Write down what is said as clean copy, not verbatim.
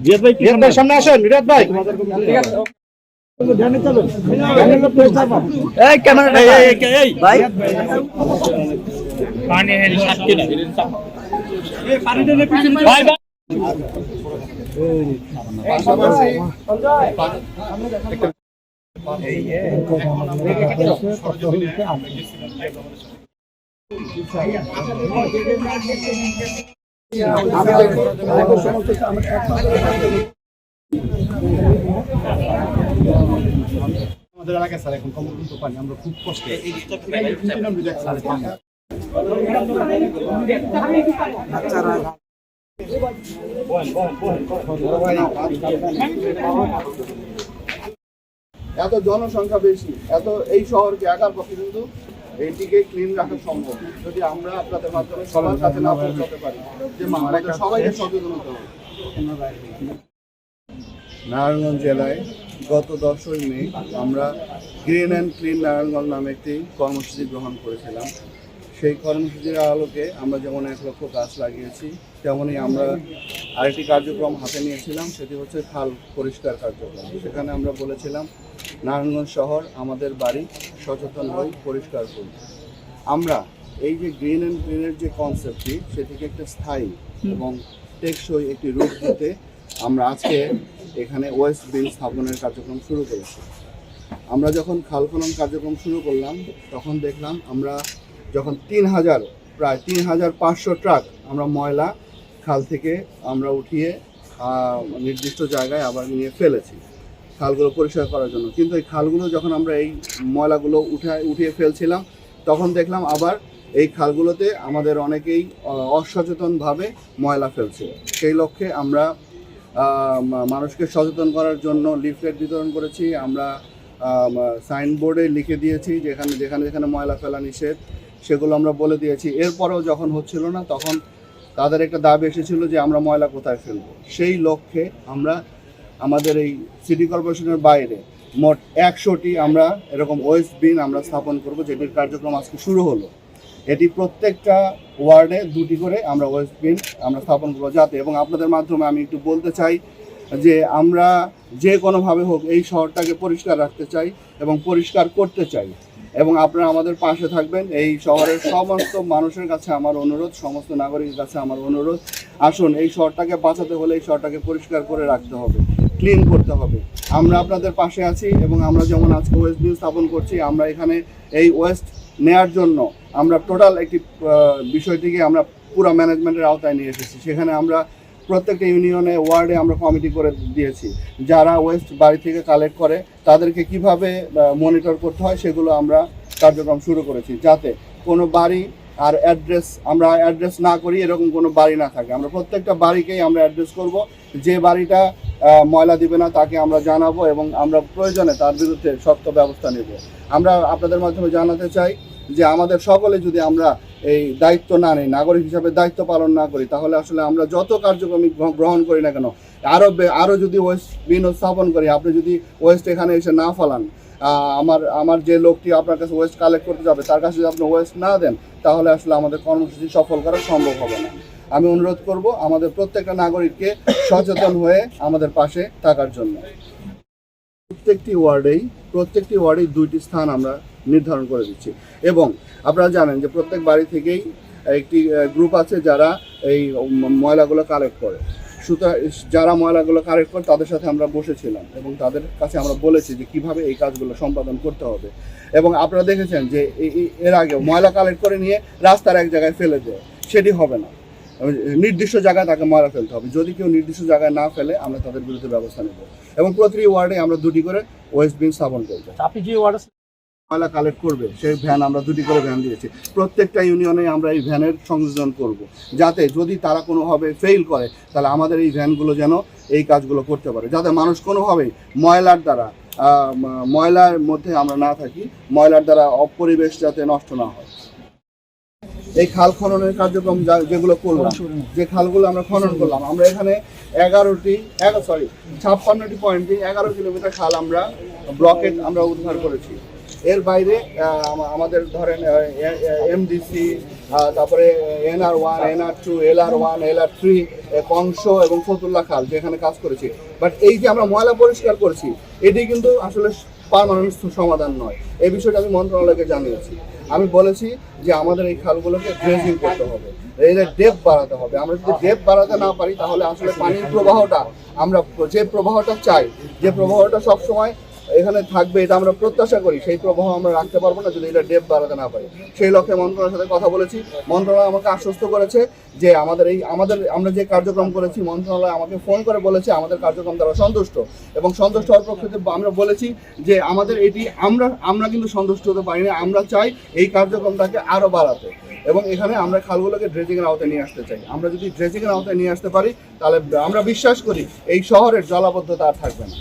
রিয়াদ ভাই সামনে আসেন, রিয়াদ ভাই। এই ক্যামেরাটা ভাই পানি হেলি সাথে না এই পানিটা নে পিছনে ভাই ভাই আমাদের এলাকায় স্যার এখন কমল কিন্তু পানি আমরা খুব কষ্টে এত জনসংখ্যা বেশি, এত এই শহরকে একার পক্ষে কিন্তু এইটিকে ক্লিন রাখা সম্ভব যদি আমরা আপনাদের মাধ্যমে সবার কাছে না পৌঁছাতে পারি, যে আমাদের সবাইকে সচেতন হতে হবে। নারায়ণগঞ্জ জেলায় গত 10ই মে আমরা গ্রিন অ্যান্ড ক্লিন নারায়ণগঞ্জ নামে একটি কর্মসূচি গ্রহণ করেছিলাম। সেই কর্মসূচির আলোকে আমরা যেমন 1 লক্ষ গাছ লাগিয়েছি, তেমনই আমরা আরেকটি কার্যক্রম হাতে নিয়েছিলাম, সেটি হচ্ছে খাল পরিষ্কার কার্যক্রম। সেখানে আমরা বলেছিলাম নারায়ণগঞ্জ শহর আমাদের বাড়ি, সচেতন হই, পরিষ্কার করি। আমরা এই যে গ্রিন অ্যান্ড ক্লিনের যে কনসেপ্টটি, সেটিকে একটা স্থায়ী এবং টেকসই একটি রূপ দিতে আমরা আজকে এখানে ওয়েস্ট বিন স্থাপনের কার্যক্রম শুরু করেছি। আমরা যখন খাল খনন কার্যক্রম শুরু করলাম, তখন দেখলাম আমরা যখন প্রায় ৩,৫০০ ট্রাক আমরা ময়লা খাল থেকে আমরা উঠিয়ে নির্দিষ্ট জায়গায় আবার নিয়ে ফেলেছি খালগুলো পরিষ্কার করার জন্য। কিন্তু এই খালগুলো যখন আমরা এই ময়লাগুলো উঠিয়ে ফেলছিলাম, তখন দেখলাম আবার এই খালগুলোতে আমাদের অনেকেই অসচেতনভাবে ময়লা ফেলছে। সেই লক্ষ্যে আমরা মানুষকে সচেতন করার জন্য লিফলেট বিতরণ করেছি। আমরা সাইনবোর্ডে লিখে দিয়েছি যেখানে যেখানে ময়লা ফেলা নিষেধ, সেগুলো আমরা বলে দিয়েছি। এরপরেও যখন হচ্ছিল না, তখন তাদের একটা দাবি এসেছিল যে আমরা ময়লা কোথায় ফেলবো। সেই লক্ষ্যে আমরা আমাদের এই সিটি কর্পোরেশনের বাইরে মোট 100টি আমরা এরকম ওয়েস্ট বিন আমরা স্থাপন করব, যেটির কার্যক্রম আজকে শুরু হলো। এটি প্রত্যেকটা ওয়ার্ডে 2টি করে আমরা ওয়েস্ট বিন আমরা স্থাপন করবো যাতে, এবং আপনাদের মাধ্যমে আমি একটু বলতে চাই যে আমরা যে কোনোভাবে হোক এই শহরটাকে পরিষ্কার রাখতে চাই এবং পরিষ্কার করতে চাই, এবং আপনারা আমাদের পাশে থাকবেন। এই শহরের সমস্ত মানুষের কাছে আমার অনুরোধ, সমস্ত নাগরিকের কাছে আমার অনুরোধ, আসুন এই শহরটাকে বাঁচাতে হলে এই শহরটাকে পরিষ্কার করে রাখতে হবে, ক্লিন করতে হবে। আমরা আপনাদের পাশে আছি, এবং আমরা যেমন আজকে ওয়েস্ট বিন স্থাপন করছি, আমরা এখানে এই ওয়েস্ট নেয়ার জন্য আমরা টোটাল একটি বিষয়টিকে আমরা পুরো ম্যানেজমেন্টের আওতায় নিয়ে এসেছি। সেখানে আমরা প্রত্যেকটা ইউনিয়নে, ওয়ার্ডে আমরা কমিটি করে দিয়েছি, যারা ওয়েস্ট বাড়ি থেকে কালেক্ট করে তাদেরকে কিভাবে মনিটর করতে হয় সেগুলো আমরা কার্যক্রম শুরু করেছি, যাতে কোনো বাড়ি আর আমরা অ্যাড্রেস না করি, এরকম কোনো বাড়ি না থাকে। আমরা প্রত্যেকটা বাড়িকেই আমরা অ্যাড্রেস করব, যে বাড়িটা ময়লা দিবে না তাকে আমরা জানাবো, এবং আমরা প্রয়োজনে তার বিরুদ্ধে শক্ত ব্যবস্থা নেব। আমরা আপনাদের মাধ্যমে জানাতে চাই যে আমাদের সকলে যদি আমরা এই দায়িত্ব না নেই, নাগরিক হিসাবে দায়িত্ব পালন না করি, তাহলে আসলে আমরা যত কার্যক্রমই গ্রহণ করি না কেন, আরও যদি ওয়েস্ট বিন স্থাপন করি, আপনি যদি ওয়েস্ট এখানে এসে না ফেলান, আমার যে লোকটি আপনার কাছে ওয়েস্ট কালেক্ট করতে যাবে তার কাছে যদি আপনি ওয়েস্ট না দেন, তাহলে আসলে আমাদের কর্মসূচি সফল করা সম্ভব হবে না। আমি অনুরোধ করব আমাদের প্রত্যেকটা নাগরিককে সচেতন হয়ে আমাদের পাশে থাকার জন্য। প্রত্যেকটি ওয়ার্ডেই 2টি স্থান আমরা নির্ধারণ করে দিচ্ছি, এবং আপনারা জানেন যে প্রত্যেক বাড়ি থেকেই একটি গ্রুপ আছে যারা এই ময়লাগুলো কালেক্ট করে। সুতরাং যারা ময়লাগুলো কালেক্ট করে তাদের সাথে আমরা বসেছিলাম, এবং তাদের কাছে আমরা বলেছি যে কিভাবে এই কাজগুলো সম্পাদন করতে হবে। এবং আপনারা দেখেছেন যে এর আগে ময়লা কালেক্ট করে নিয়ে রাস্তার এক জায়গায় ফেলে দেয়, সেটি হবে না। নির্দিষ্ট জায়গায় তাকে ময়লা ফেলতে হবে। যদি কেউ নির্দিষ্ট জায়গায় না ফেলে, আমরা তাদের বিরুদ্ধে ব্যবস্থা নেব, এবং প্রতিটি ওয়ার্ডে আমরা 2টি করে ওয়েস্ট বিন স্থাপন করব। আপনি যে ওয়ার্ডে ময়লা কালেক্ট করবে সেই ভ্যান আমরা 2টি করে ভ্যান দিয়েছি। প্রত্যেকটা ইউনিয়নে আমরা এই ভ্যানের সংযোজন করব, যাতে যদি তারা কোনোভাবে ফেইল করে, তাহলে আমাদের এই ভ্যানগুলো যেন এই কাজগুলো করতে পারে, যাতে মানুষ কোনোভাবেই ময়লার মধ্যে আমরা না থাকি, ময়লার দ্বারা পরিবেশ যাতে নষ্ট না হয়। এই খাল খননের কার্যক্রম যেগুলো করলাম, যে খালগুলো আমরা খনন করলাম, আমরা এখানে 56টি পয়েন্টে 11 কিলোমিটার খাল আমরা ব্লকেট আমরা উদ্ধার করেছি। এর বাইরে আমাদের ধরেন এমডিসি, তারপরে NR1, NR2, LR1, LR3, Kansa এবং ফতুল্লা খাল যেখানে কাজ করেছি। বাট এই যে আমরা ময়লা পরিষ্কার করছি এটি কিন্তু আসলে পার্মানেন্ট সমাধান নয়। এই বিষয়টা আমি মন্ত্রণালয়কে জানিয়েছি। আমি বলেছি যে আমাদের এই খালগুলোকে ড্রেজিং করতে হবে, এই যে ডেপথ বাড়াতে হবে। আমরা যদি ডেপথ বাড়াতে না পারি তাহলে আসলে পানির প্রবাহটা আমরা যে প্রবাহটা চাই, যে প্রবাহটা সবসময় এখানে থাকবে এটা আমরা প্রত্যাশা করি, সেই প্রবাহ আমরা রাখতে পারবো না যদি এটা ডেপথ বাড়াতে না পারি। সেই লক্ষ্যে মন্ত্রণালয়ের সাথে কথা বলেছি। মন্ত্রণালয় আমাকে আশ্বস্ত করেছে যে আমরা যে কার্যক্রম করেছি, মন্ত্রণালয় আমাকে ফোন করে বলেছে আমাদের কার্যক্রম দ্বারা সন্তুষ্ট, এবং সন্তুষ্ট হওয়ার পক্ষে আমরা বলেছি যে আমাদের এটি আমরা কিন্তু সন্তুষ্ট হতে পারি না, আমরা চাই এই কার্যক্রমটাকে আরও বাড়াতে, এবং এখানে আমরা খালগুলোকে ড্রেজিংয়ের আওতায় নিয়ে আসতে চাই। আমরা যদি ড্রেজিংয়ের আওতায় নিয়ে আসতে পারি তাহলে আমরা বিশ্বাস করি এই শহরের জলাবদ্ধতা আর থাকবে না।